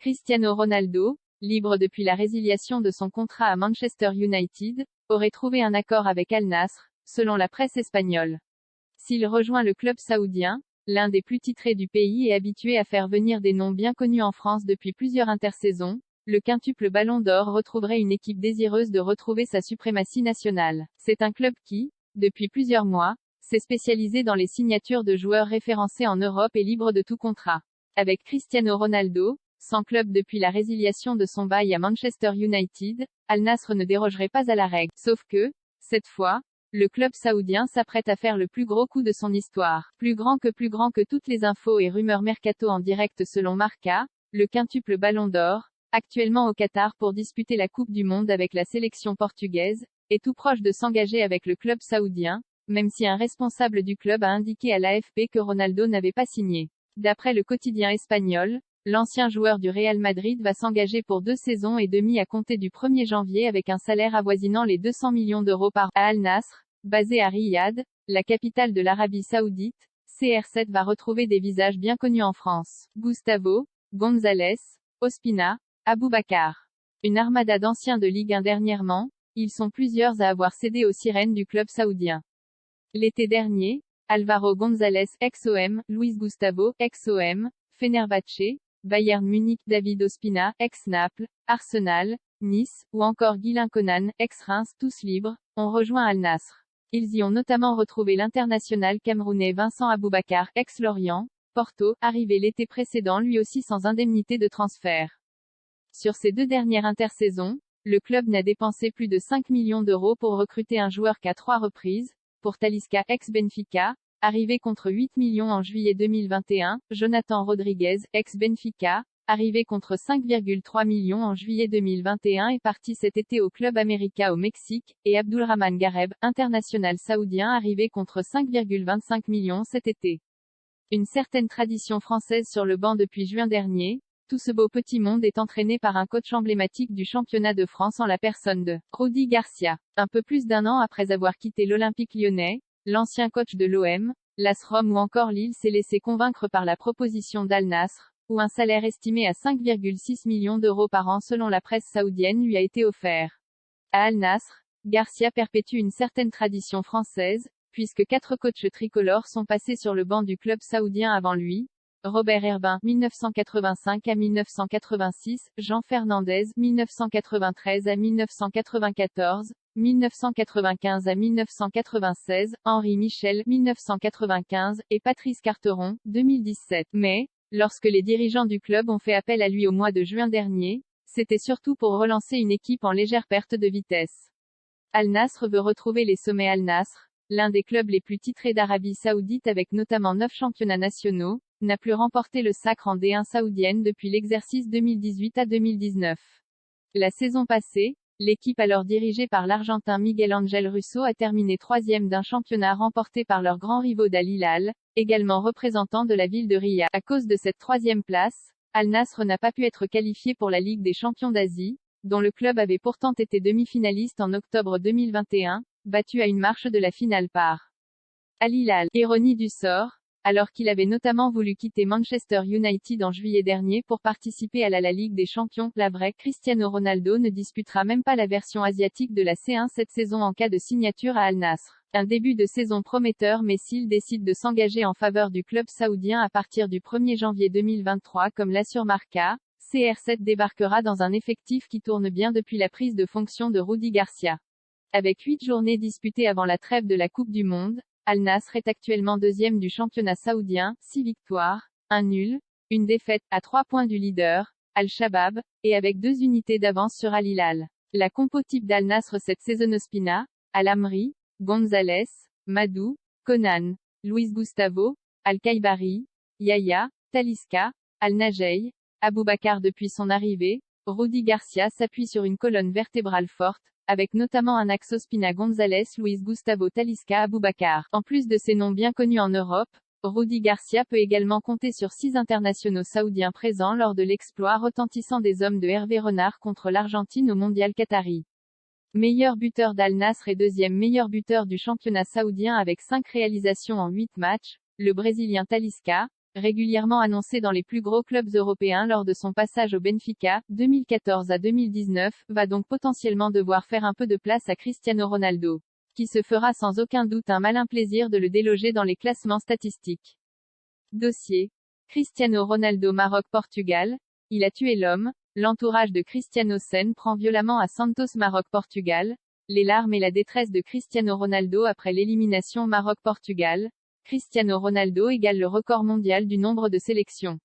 Cristiano Ronaldo, libre depuis la résiliation de son contrat à Manchester United, aurait trouvé un accord avec Al Nassr, selon la presse espagnole. S'il rejoint le club saoudien, l'un des plus titrés du pays et habitué à faire venir des noms bien connus en France depuis plusieurs intersaisons, le quintuple Ballon d'Or retrouverait une équipe désireuse de retrouver sa suprématie nationale. C'est un club qui, depuis plusieurs mois, s'est spécialisé dans les signatures de joueurs référencés en Europe et libres de tout contrat. Avec Cristiano Ronaldo, sans club depuis la résiliation de son bail à Manchester United, Al Nassr ne dérogerait pas à la règle. Sauf que, cette fois, le club saoudien s'apprête à faire le plus gros coup de son histoire. Plus grand que toutes les infos et rumeurs mercato en direct selon Marca, le quintuple Ballon d'Or, actuellement au Qatar pour disputer la Coupe du Monde avec la sélection portugaise, est tout proche de s'engager avec le club saoudien, même si un responsable du club a indiqué à l'AFP que Ronaldo n'avait pas signé. D'après le quotidien espagnol, l'ancien joueur du Real Madrid va s'engager pour 2 saisons et demie à compter du 1er janvier avec un salaire avoisinant les 200 millions d'euros par an. À Al Nassr, basé à Riyad, la capitale de l'Arabie Saoudite, CR7 va retrouver des visages bien connus en France. Gustavo, González, Ospina, Aboubakar. Une armada d'anciens de Ligue 1 dernièrement, ils sont plusieurs à avoir cédé aux sirènes du club saoudien. L'été dernier, Álvaro González, ex-OM, Luis Gustavo, ex-OM, Fenerbahçe, Bayern Munich, David Ospina, ex-Naples, Arsenal, Nice, ou encore Guylain Conan, ex-Reims, tous libres, ont rejoint Al Nassr. Ils y ont notamment retrouvé l'international camerounais Vincent Aboubakar, ex-Lorient, Porto, arrivé l'été précédent lui aussi sans indemnité de transfert. Sur ces 2 dernières intersaisons, le club n'a dépensé plus de 5 millions d'euros pour recruter un joueur qu'à 3 reprises. Pour Talisca, ex-Benfica, arrivé contre 8 millions en juillet 2021, Jonathan Rodriguez, ex-Benfica, arrivé contre 5,3 millions en juillet 2021 est parti cet été au Club América au Mexique, et Abdulrahman Gareb, international saoudien arrivé contre 5,25 millions cet été. Une certaine tradition française sur le banc depuis juin dernier, tout ce beau petit monde est entraîné par un coach emblématique du championnat de France en la personne de Rudi Garcia. Un peu plus d'1 an après avoir quitté l'Olympique lyonnais, l'ancien coach de l'OM, l'AS Rome ou encore Lille s'est laissé convaincre par la proposition d'Al Nassr, où un salaire estimé à 5,6 millions d'euros par an selon la presse saoudienne lui a été offert. À Al Nassr, Garcia perpétue une certaine tradition française, puisque 4 coachs tricolores sont passés sur le banc du club saoudien avant lui. Robert Herbin, 1985 à 1986, Jean Fernandez, 1993 à 1994, 1995 à 1996, Henri Michel, 1995, et Patrice Carteron, 2017. Mais, lorsque les dirigeants du club ont fait appel à lui au mois de juin dernier, c'était surtout pour relancer une équipe en légère perte de vitesse. Al Nassr veut retrouver les sommets. Al Nassr, l'un des clubs les plus titrés d'Arabie Saoudite avec notamment 9 championnats nationaux, n'a plus remporté le sacre en D1 saoudienne depuis l'exercice 2018 à 2019. La saison passée, l'équipe alors dirigée par l'Argentin Miguel Ángel Russo a terminé 3e d'un championnat remporté par leurs grands rivaux d'Al Hilal, également représentant de la ville de Riyad. À cause de cette 3e place, Al Nassr n'a pas pu être qualifié pour la Ligue des champions d'Asie, dont le club avait pourtant été demi-finaliste en octobre 2021, battu à une marche de la finale par Al Hilal. Ironie du sort, alors qu'il avait notamment voulu quitter Manchester United en juillet dernier pour participer à la Ligue des Champions, la vraie Cristiano Ronaldo ne disputera même pas la version asiatique de la C1 cette saison en cas de signature à Al Nassr. Un début de saison prometteur mais s'il décide de s'engager en faveur du club saoudien à partir du 1er janvier 2023 comme l'assure Marca, CR7 débarquera dans un effectif qui tourne bien depuis la prise de fonction de Rudi Garcia. Avec 8 journées disputées avant la trêve de la Coupe du Monde, Al Nassr est actuellement 2e du championnat saoudien, 6 victoires, 1 nul, une défaite, à 3 points du leader, Al-Shabab, et avec 2 unités d'avance sur Al Hilal. La compo type d'Al Nassr cette saison: Ospina, Al-Amri, González, Madou, Conan, Luis Gustavo, Al-Kaibari, Yaya, Talisca, Al-Najei, Aboubakar. Depuis son arrivée, Rudi Garcia s'appuie sur une colonne vertébrale forte, avec notamment un axe Ospina González Luis Gustavo Talisca Aboubakar. En plus de ces noms bien connus en Europe, Rudi Garcia peut également compter sur 6 internationaux saoudiens présents lors de l'exploit retentissant des hommes de Hervé Renard contre l'Argentine au mondial qatari. Meilleur buteur d'Al Nassr et 2e meilleur buteur du championnat saoudien avec 5 réalisations en 8 matchs, le Brésilien Talisca, Régulièrement annoncé dans les plus gros clubs européens lors de son passage au Benfica, 2014 à 2019, va donc potentiellement devoir faire un peu de place à Cristiano Ronaldo, qui se fera sans aucun doute un malin plaisir de le déloger dans les classements statistiques. Dossier. Cristiano Ronaldo Maroc-Portugal. Il a tué l'homme. L'entourage de Cristiano s'en prend violemment à Santos Maroc-Portugal. Les larmes et la détresse de Cristiano Ronaldo après l'élimination Maroc-Portugal. Cristiano Ronaldo égale le record mondial du nombre de sélections.